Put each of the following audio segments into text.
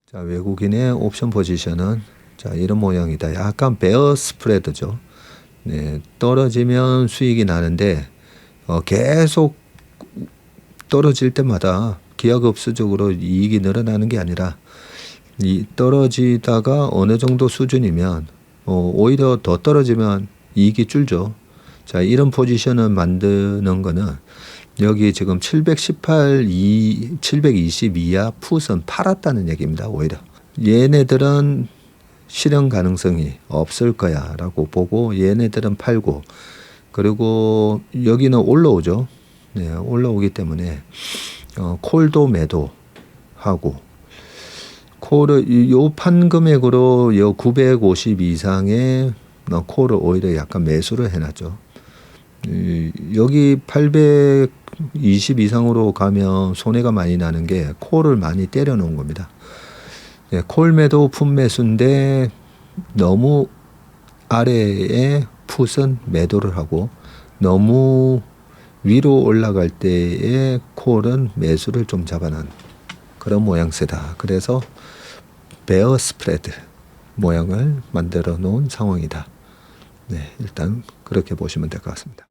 자, 외국인의 옵션 포지션은 자, 이런 모양이다. 약간 베어 스프레드죠. 네, 떨어지면 수익이 나는데 계속 떨어질 때마다 기하급수적으로 이익이 늘어나는 게 아니라 떨어지다가 어느 정도 수준이면 오히려 더 떨어지면 이익이 줄죠. 자, 이런 포지션을 만드는 거는 여기 지금 720이하 풋은 팔았다는 얘기입니다. 오히려 얘네들은 실현 가능성이 없을 거야 라고 보고 얘네들은 팔고, 그리고 여기는 올라오죠. 네, 올라오기 때문에 콜도 매도하고, 콜을 요 판 금액으로 요 950 이상의 콜을 오히려 약간 매수를 해놨죠. 여기 820 이상으로 가면 손해가 많이 나는 게 콜을 많이 때려 놓은 겁니다. 네, 콜 매도 풋 매수인데 너무 아래에 풋은 매도를 하고 너무 위로 올라갈 때에 콜은 매수를 좀 잡아놓은 그런 모양새다. 그래서 베어 스프레드 모양을 만들어 놓은 상황이다. 네, 일단 그렇게 보시면 될 것 같습니다.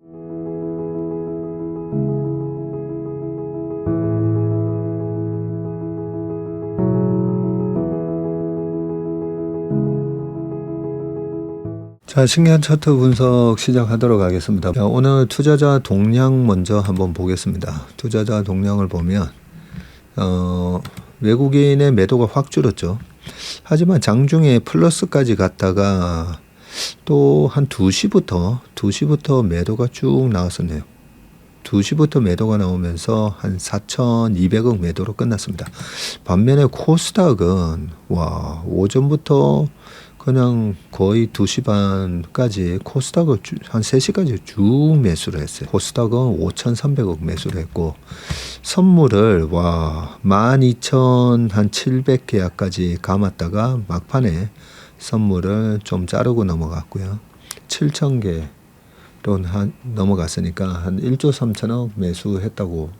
자, 신기한 차트 분석 시작하도록 하겠습니다. 자, 오늘 투자자 동향 먼저 한번 보겠습니다. 투자자 동향을 보면 외국인의 매도가 확 줄었죠. 하지만 장중에 플러스까지 갔다가 또 한 2시부터 매도가 쭉 나왔었네요. 2시부터 매도가 나오면서 한 4,200억 매도로 끝났습니다. 반면에 코스닥은 오전부터 그냥 거의 2시 반까지 코스닥을 한 3시까지 쭉 매수를 했어요. 코스닥은 5,300억 매수를 했고, 선물을 12,700계약까지 감았다가 막판에 선물을 좀 자르고 넘어갔고요. 7,000개로 넘어갔으니까 한 1조 3천억 매수했다고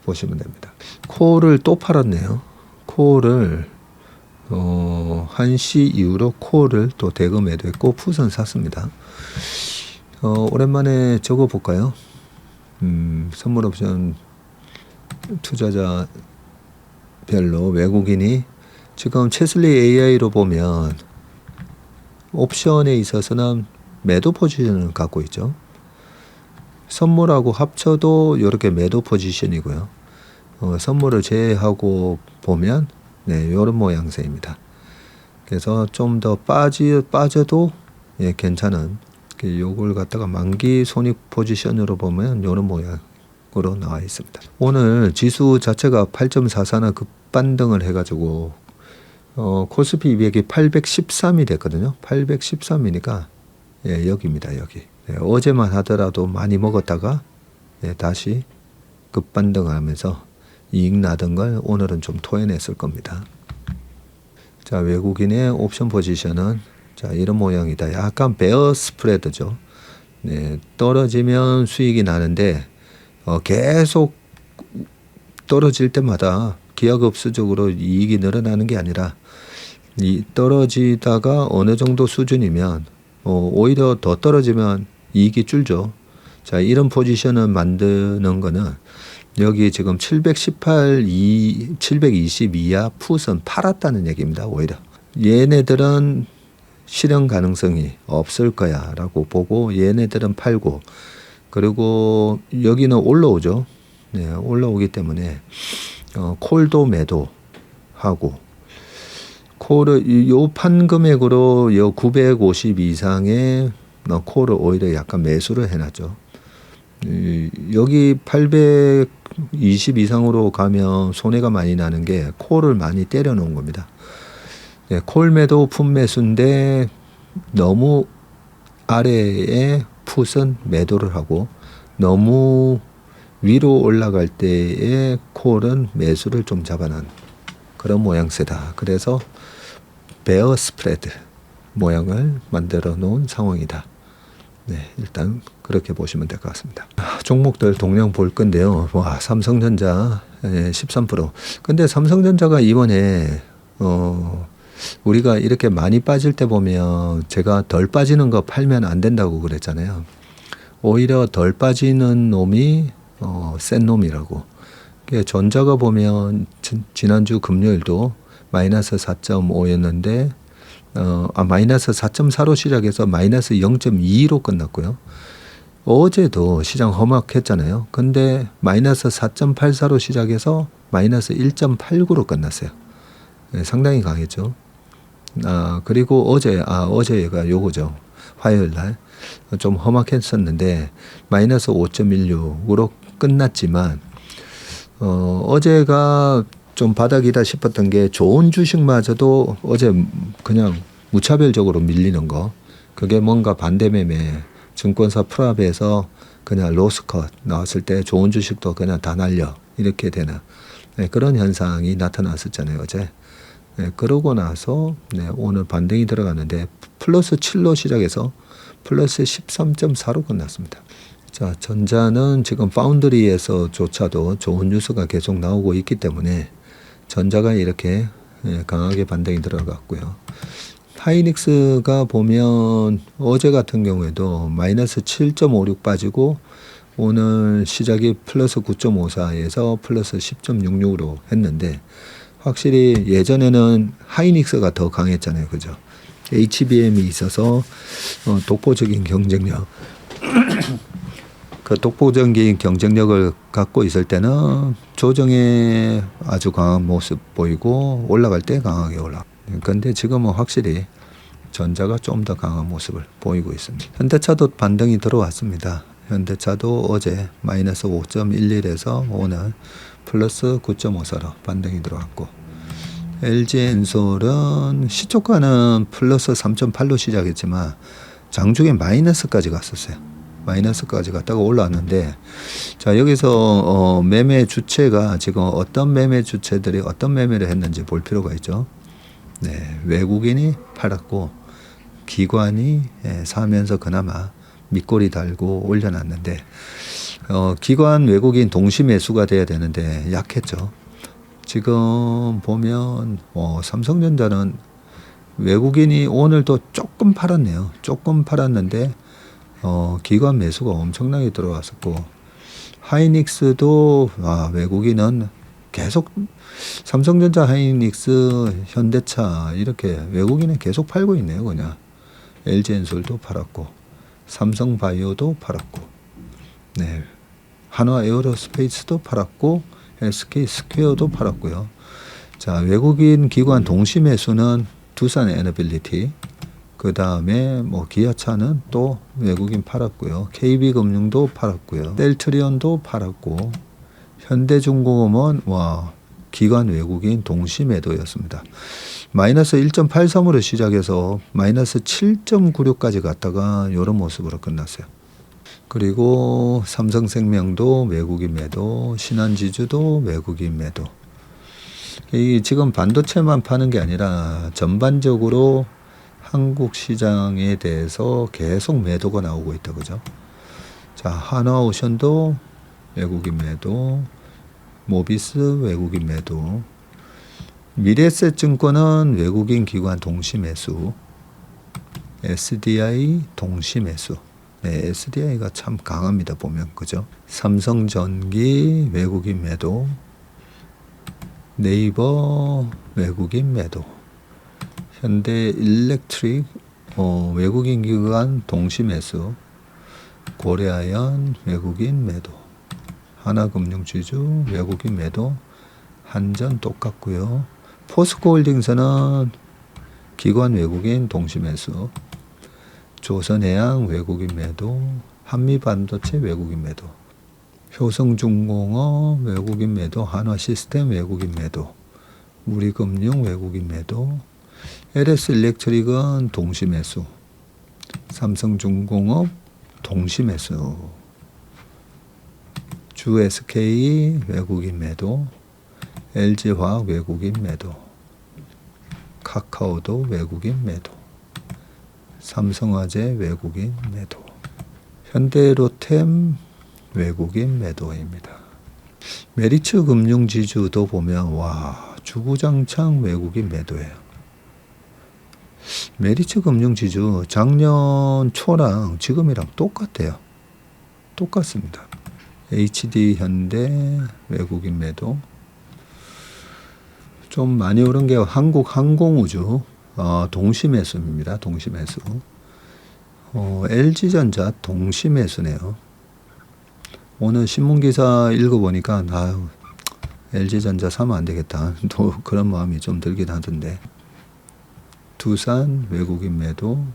보시면 됩니다. 콜을 또 팔았네요. 콜을 1시 이후로 콜을 또 대거 매도했고 풋은 샀습니다. 오랜만에 적어 볼까요? 선물 옵션 투자자별로 외국인이 지금 체슬리 AI로 보면 옵션에 있어서는 매도 포지션을 갖고 있죠. 선물하고 합쳐도 이렇게 매도 포지션이고요. 선물을 제외하고 보면 이런 모양새입니다. 그래서 좀 더 빠져도 괜찮은, 요걸 갖다가 만기 손익 포지션으로 보면 이런 모양으로 나와 있습니다. 오늘 지수 자체가 8.44나 급반등을 해가지고 코스피 200이 813이 됐거든요. 813이니까 여기입니다. 여기. 어제만 하더라도 많이 먹었다가 다시 급반등하면서 이익 나던 걸 오늘은 좀 토해냈을 겁니다. 자, 외국인의 옵션 포지션은 자, 이런 모양이다. 약간 베어 스프레드죠. 네, 떨어지면 수익이 나는데 계속 떨어질 때마다 기하급수적으로 이익이 늘어나는 게 아니라 떨어지다가 어느 정도 수준이면 오히려 더 떨어지면 이익이 줄죠. 자, 이런 포지션을 만드는 거는 여기 지금 720이하 풋은 팔았다는 얘기입니다. 오히려 얘네들은 실현 가능성이 없을 거야 라고 보고 얘네들은 팔고, 그리고 여기는 올라오죠. 네, 올라오기 때문에 콜도 매도하고, 콜을 요 판 금액으로 요 950 이상의 콜을 오히려 약간 매수를 해놨죠. 여기 820 이상으로 가면 손해가 많이 나는 게 콜을 많이 때려 놓은 겁니다. 콜 매도 풋 매수인데 너무 아래에 풋은 매도를 하고 너무 위로 올라갈 때에 콜은 매수를 좀 잡아놓은 그런 모양새다. 그래서 베어 스프레드 모양을 만들어 놓은 상황이다. 네, 일단 그렇게 보시면 될 것 같습니다. 종목들 동량 볼 건데요. 삼성전자 13%. 근데 삼성전자가 이번에 우리가 이렇게 많이 빠질 때 보면 제가 덜 빠지는 거 팔면 안 된다고 그랬잖아요. 오히려 덜 빠지는 놈이 센 놈이라고. 전자가 보면 지난주 금요일도 마이너스 4.5였는데 마이너스 4.4로 시작해서 마이너스 0.2로 끝났고요. 어제도 시장 험악했잖아요. 근데 마이너스 4.84로 시작해서 마이너스 1.89로 끝났어요. 네, 상당히 강했죠. 그리고 어제가 요거죠. 화요일 날 좀 험악했었는데 마이너스 5.16으로 끝났지만 어제가 좀 바닥이다 싶었던 게 좋은 주식마저도 어제 그냥 무차별적으로 밀리는 거. 그게 뭔가 반대매매 증권사 프랍에서 그냥 로스컷 나왔을 때 좋은 주식도 그냥 다 날려 이렇게 되는 그런 현상이 나타났었잖아요 어제. 그러고 나서 오늘 반등이 들어가는데 플러스 7로 시작해서 플러스 13.4로 끝났습니다. 자, 전자는 지금 파운드리에서조차도 좋은 뉴스가 계속 나오고 있기 때문에 전자가 이렇게 강하게 반등이 들어갔고요. 하이닉스가 보면 어제 같은 경우에도 마이너스 7.56 빠지고 오늘 시작이 플러스 9.54에서 플러스 10.66으로 했는데 확실히 예전에는 하이닉스가 더 강했잖아요. 그죠? HBM이 있어서 독보적인 경쟁력 그 독보적인 경쟁력을 갖고 있을 때는 조정에 아주 강한 모습 보이고 올라갈 때 강하게 올라. 그런데 지금은 확실히 전자가 좀 더 강한 모습을 보이고 있습니다. 현대차도 반등이 들어왔습니다. 현대차도 어제 마이너스 5.11에서 오늘 플러스 9.54로 반등이 들어왔고 LG엔솔은 시초가는 플러스 3.8로 시작했지만 장중에 마이너스까지 갔었어요. 마이너스까지 갔다가 올라왔는데 자 여기서 매매 주체가 지금 어떤 매매 주체들이 어떤 매매를 했는지 볼 필요가 있죠. 네, 외국인이 팔았고 기관이 사면서 그나마 밑꼬리 달고 올려놨는데 기관 외국인 동시 매수가 돼야 되는데 약했죠. 지금 보면 삼성전자는 외국인이 오늘도 조금 팔았네요. 조금 팔았는데 기관 매수가 엄청나게 들어왔었고 하이닉스도 외국인은 계속 삼성전자, 하이닉스, 현대차 이렇게 외국인은 계속 팔고 있네요. 그냥 LG엔솔도 팔았고 삼성바이오도 팔았고 네, 한화에어로스페이스도 팔았고 SK스퀘어도 팔았고요. 자, 외국인 기관 동시 매수는 두산 에너빌리티, 그 다음에 기아차는 또 외국인 팔았고요. KB금융도 팔았고요. 셀트리온도 팔았고 현대중공업은 기관 외국인 동시 매도였습니다. 마이너스 1.83으로 시작해서 마이너스 7.96까지 갔다가 이런 모습으로 끝났어요. 그리고 삼성생명도 외국인 매도, 신한지주도 외국인 매도. 지금 반도체만 파는 게 아니라 전반적으로 한국 시장에 대해서 계속 매도가 나오고 있다. 그죠? 자, 한화오션도 외국인 매도, 모비스 외국인 매도, 미래에셋증권은 외국인 기관 동시 매수, SDI 동시 매수. 네, SDI가 참 강합니다. 보면 그죠? 삼성전기 외국인 매도, 네이버 외국인 매도, 현대일렉트릭 외국인 기관 동시 매수, 고려아연 외국인 매도, 하나금융지주 외국인 매도, 한전 똑같고요. 포스코홀딩스는 기관 외국인 동시 매수, 조선해양 외국인 매도, 한미반도체 외국인 매도, 효성중공업 외국인 매도, 한화시스템 외국인 매도, 우리금융 외국인 매도, LS일렉트릭은 동시 매수, 삼성중공업 동시 매수, 주SK 외국인 매도, LG화학 외국인 매도, 카카오도 외국인 매도, 삼성화재 외국인 매도, 현대로템 외국인 매도입니다. 메리츠 금융지주도 보면 주구장창 외국인 매도예요. 메리츠 금융지주 작년 초랑 지금이랑 똑같아요. 똑같습니다. HD 현대 외국인 매도. 좀 많이 오른 게 한국항공우주 동시 매수입니다. 동시 매수. LG전자 동시 매수네요. 오늘 신문기사 읽어보니까 LG전자 사면 안 되겠다. 또 그런 마음이 좀 들긴 하던데. 두산 외국인 매도.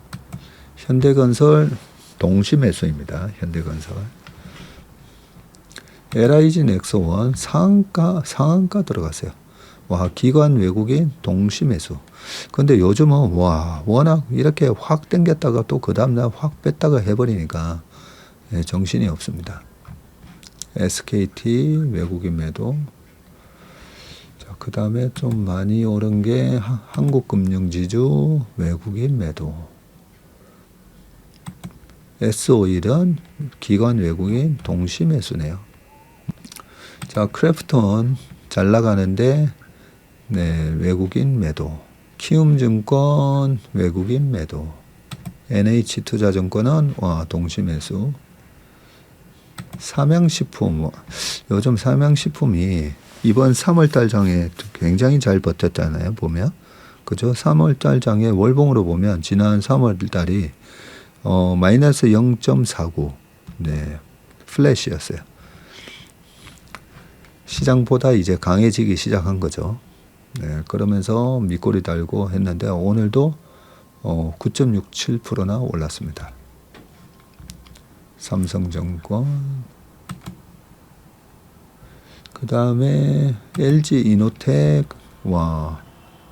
현대건설 동시 매수입니다. 현대건설. LIG 넥서원 상한가 들어갔어요. 와, 기관 외국인 동시 매수. 근데 요즘은 워낙 이렇게 확 당겼다가 또 그 다음날 확 뺐다가 해버리니까 정신이 없습니다. SKT 외국인 매도. 자, 그 다음에 좀 많이 오른 게 한국금융지주 외국인 매도. S-오일은 기관 외국인 동시 매수네요. 자, 크래프톤 잘 나가는데 외국인 매도. 키움증권 외국인 매도. NH투자증권은 동시 매수. 삼양식품, 요즘 삼양식품이 이번 3월달 장에 굉장히 잘 버텼잖아요. 보면 그죠? 3월달 장에 월봉으로 보면 지난 3월달이 마이너스 0.49 플랫이었어요. 시장보다 이제 강해지기 시작한 거죠. 그러면서 밑꼬리 달고 했는데 오늘도 9.67%나 올랐습니다. 삼성증권. 그 다음에 LG이노텍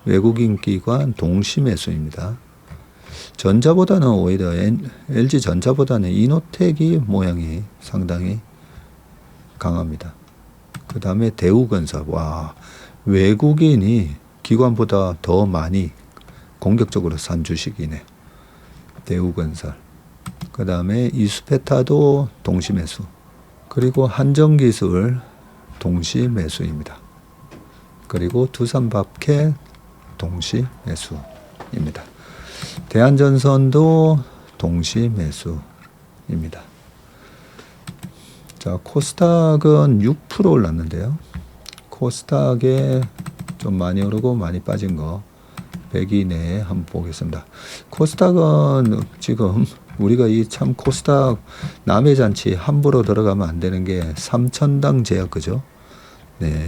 외국인 기관 동시 매수입니다. 전자보다는 오히려 LG전자보다는 이노텍이 모양이 상당히 강합니다. 그 다음에 대우건설. 외국인이 기관보다 더 많이 공격적으로 산 주식이네. 대우건설. 그 다음에 이수페타도 동시 매수. 그리고 한정기술 동시 매수입니다. 그리고 두산밥켓 동시 매수입니다. 대한전선도 동시 매수입니다. 자, 코스닥은 6% 올랐는데요. 코스닥에 좀 많이 오르고 많이 빠진 거 100위 내에 한번 보겠습니다. 코스닥은 지금 우리가 이 참 코스닥 남의 잔치 함부로 들어가면 안 되는 게 3천당 제약, 그죠?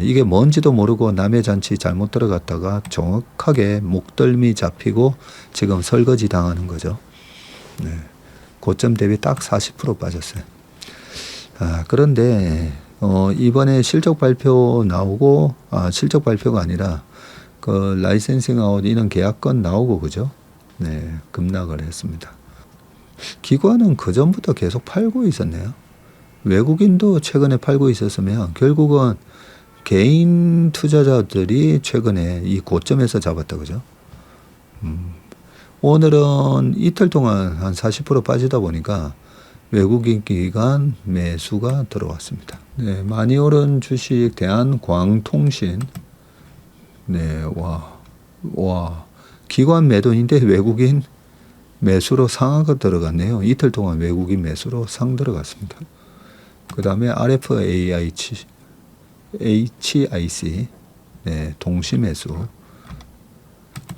이게 뭔지도 모르고 남의 잔치 잘못 들어갔다가 정확하게 목덜미 잡히고 지금 설거지 당하는 거죠. 고점 대비 딱 40% 빠졌어요. 그런데 이번에 실적 발표 나오고 실적 발표가 아니라 그 라이센싱 아웃 이런 계약건 나오고 그죠? 급락을 했습니다. 기관은 그 전부터 계속 팔고 있었네요. 외국인도 최근에 팔고 있었으면 결국은 개인 투자자들이 최근에 이 고점에서 잡았다 그죠? 오늘은 이틀 동안 한 40% 빠지다 보니까 외국인 기관 매수가 들어왔습니다. 많이 오른 주식 대한광통신. 기관 매도인데 외국인 매수로 상하가 들어갔네요. 이틀 동안 외국인 매수로 상 들어갔습니다. 그 다음에 RFAIC 동시 매수.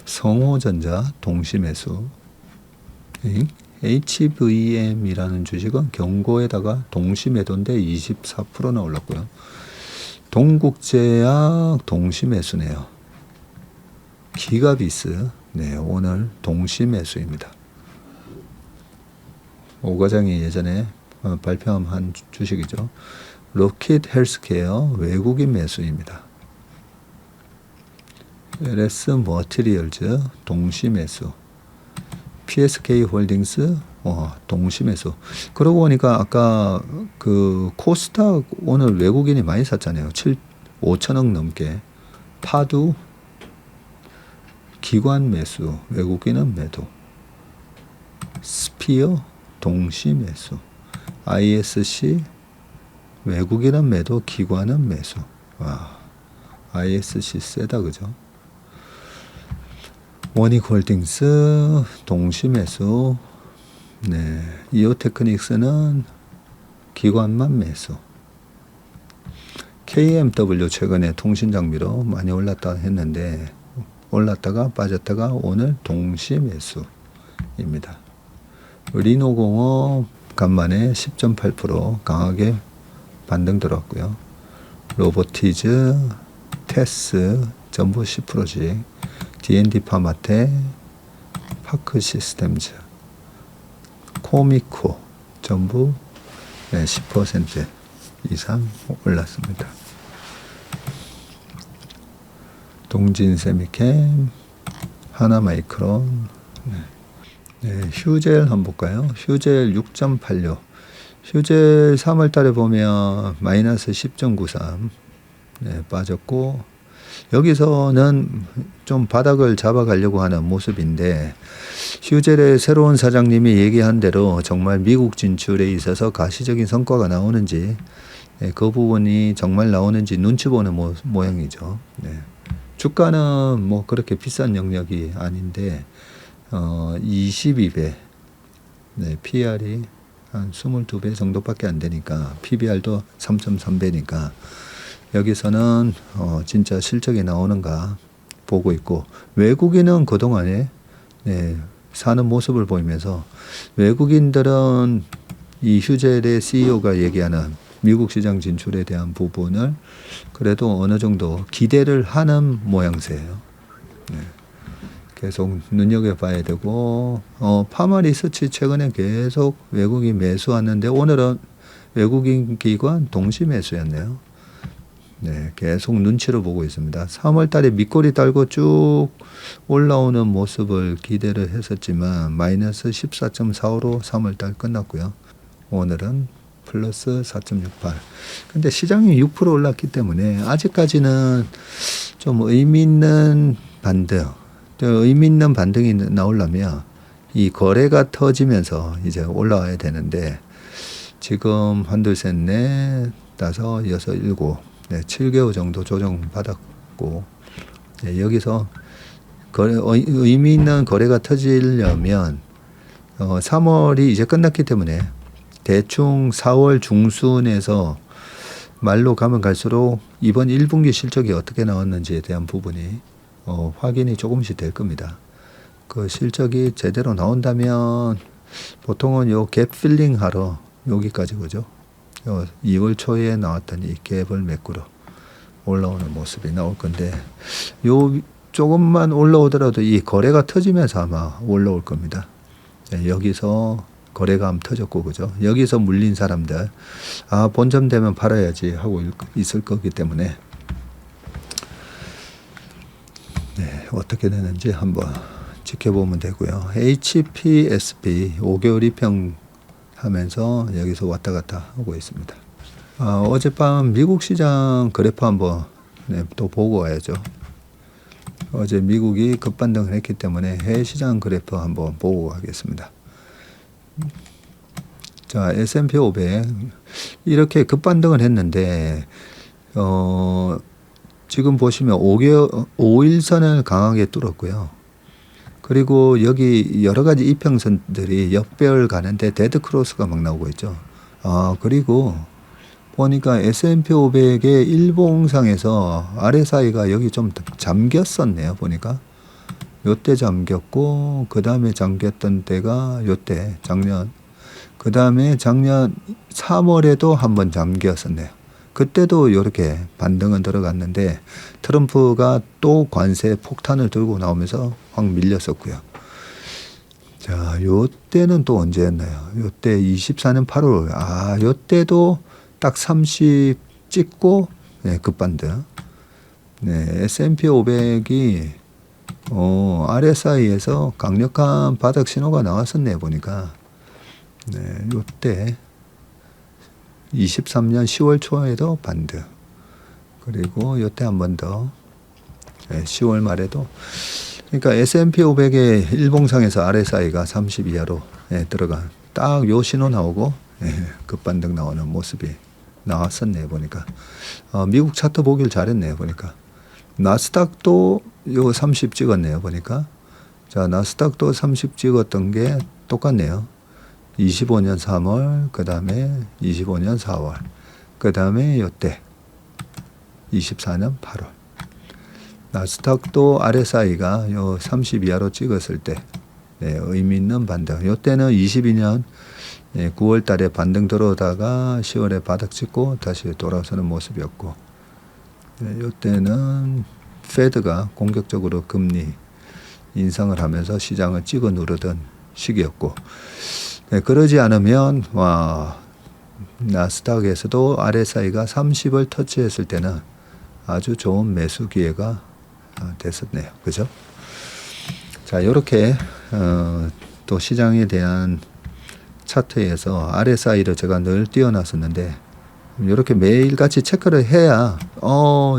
성호전자 동시 매수. HVM이라는 주식은 경고에다가 동시 매도인데 24%나 올랐고요. 동국제약 동시 매수네요. 기가비스 오늘 동시 매수입니다. 오 과장이 예전에 발표한 주식이죠. 로킷 헬스케어 외국인 매수입니다. LS 머티리얼즈 동시 매수. PSK 홀딩스 동시 매수. 그러고 보니까 아까 그 코스닥 오늘 외국인이 많이 샀잖아요. 5천억 넘게. 파두 기관 매수, 외국인은 매도. 스피어 동시 매수. ISC 외국인은 매도, 기관은 매수. ISC 세다 그죠? 원익홀딩스 동시매수. 네, 이오테크닉스는 기관만 매수. KMW 최근에 통신장비로 많이 올랐다 했는데 올랐다가 빠졌다가 오늘 동시 매수입니다. 리노공업 간만에 10.8% 강하게 반등 들어왔고요. 로보티즈, 테스 전부 10%씩, D&D 파마텍, 파크 시스템즈, 코미코 전부 10% 이상 올랐습니다. 동진세미캠, 하나마이크론, 휴젤 한번 볼까요? 휴젤 6.86. 휴젤 3월 달에 보면 마이너스 10.93 빠졌고, 여기서는 좀 바닥을 잡아가려고 하는 모습인데, 휴젤의 새로운 사장님이 얘기한 대로 정말 미국 진출에 있어서 가시적인 성과가 나오는지, 그 부분이 정말 나오는지 눈치 보는 모양이죠. 주가는 뭐 그렇게 비싼 영역이 아닌데 22배, PR이 한 22배 정도밖에 안 되니까, PBR도 3.3배니까 여기서는 진짜 실적이 나오는가 보고 있고, 외국인은 그동안에 사는 모습을 보이면서 외국인들은 이 휴젤의 CEO가 얘기하는 미국 시장 진출에 대한 부분을 그래도 어느 정도 기대를 하는 모양새예요. 계속 눈여겨봐야 되고, 파마리서치 최근에 계속 외국인 매수 왔는데 오늘은 외국인 기관 동시 매수였네요. 계속 눈치를 보고 있습니다. 3월 달에 밑꼬리 달고 쭉 올라오는 모습을 기대를 했었지만 마이너스 14.45로 3월 달 끝났고요. 오늘은 플러스 4.68. 근데 시장이 6% 올랐기 때문에 아직까지는 좀 의미 있는 반등, 의미 있는 반등이 나오려면 이 거래가 터지면서 이제 올라와야 되는데, 지금 한둘 셋 넷 다섯 여섯 일곱 7개월 정도 조정받았고, 여기서 의미 있는 거래가 터지려면 3월이 이제 끝났기 때문에 대충 4월 중순에서 말로 가면 갈수록 이번 1분기 실적이 어떻게 나왔는지에 대한 부분이 확인이 조금씩 될 겁니다. 그 실적이 제대로 나온다면 보통은 요 갭 필링 하러 여기까지 오죠. 2월 초에 나왔던 이 갭을 메꾸러 올라오는 모습이 나올 건데, 요 조금만 올라오더라도 이 거래가 터지면서 아마 올라올 겁니다. 여기서 거래가 한번 터졌고, 그죠? 여기서 물린 사람들, 본점 되면 팔아야지 하고 있을 거기 때문에, 어떻게 되는지 한번 지켜보면 되고요. HPSP 5개월 입형 하면서 여기서 왔다 갔다 하고 있습니다. 어젯밤 미국 시장 그래프 한번 또 보고 와야죠. 어제 미국이 급반등을 했기 때문에 해외 시장 그래프 한번 보고 가겠습니다. 자, S&P 500 이렇게 급반등을 했는데 지금 보시면 5일선을 강하게 뚫었고요. 그리고 여기 여러 가지 이평선들이 역배열 가는데 데드 크로스가 막 나오고 있죠. 그리고 보니까 S&P 500의 일봉상에서 RSI가 여기 좀 잠겼었네요. 보니까 요때 잠겼고, 그 다음에 잠겼던 때가 요때 작년, 그 다음에 작년 3월에도 한번 잠겼었네요. 그때도 이렇게 반등은 들어갔는데 트럼프가 또 관세 폭탄을 들고 나오면서 확 밀렸었고요. 자, 요때는 또 언제였나요? 요때 24년 8월. 요때도 딱 30 찍고 급반등. S&P 500이 RSI에서 강력한 바닥 신호가 나왔었네 보니까. 요때 23년 10월 초에도 반등. 그리고 요때 한 번 더 10월 말에도. 그러니까 S&P 500의 일봉상에서 RSI가 30 이하로 들어간 딱 요 신호 나오고 급반등 나오는 모습이 나왔었네 보니까. 미국 차트 보길 잘했네 보니까. 나스닥도 요 30 찍었네요. 보니까. 자, 나스닥도 30 찍었던 게 똑같네요. 25년 3월, 그 다음에 25년 4월, 그 다음에 요때 24년 8월. 나스닥도 RSI가 요 30 이하로 찍었을 때 의미 있는 반등. 요때는 22년 9월 달에 반등 들어오다가 10월에 바닥 찍고 다시 돌아서는 모습이었고, 요때는 페드가 공격적으로 금리 인상을 하면서 시장을 찍어 누르던 시기였고, 그러지 않으면 나스닥에서도 RSI가 30을 터치했을 때는 아주 좋은 매수 기회가 됐었네요. 그죠? 자, 이렇게 또 시장에 대한 차트에서 RSI를 제가 늘 띄워놨었는데, 이렇게 매일같이 체크를 해야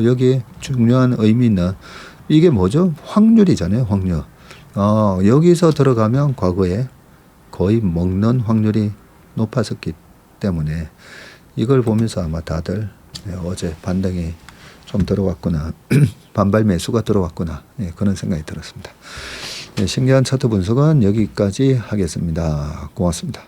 여기 중요한 의미 있는, 이게 뭐죠? 확률이잖아요. 확률. 여기서 들어가면 과거에 거의 먹는 확률이 높았었기 때문에 이걸 보면서 아마 다들 어제 반등이 좀 들어왔구나, 반발 매수가 들어왔구나, 그런 생각이 들었습니다. 신기한 차트 분석은 여기까지 하겠습니다. 고맙습니다.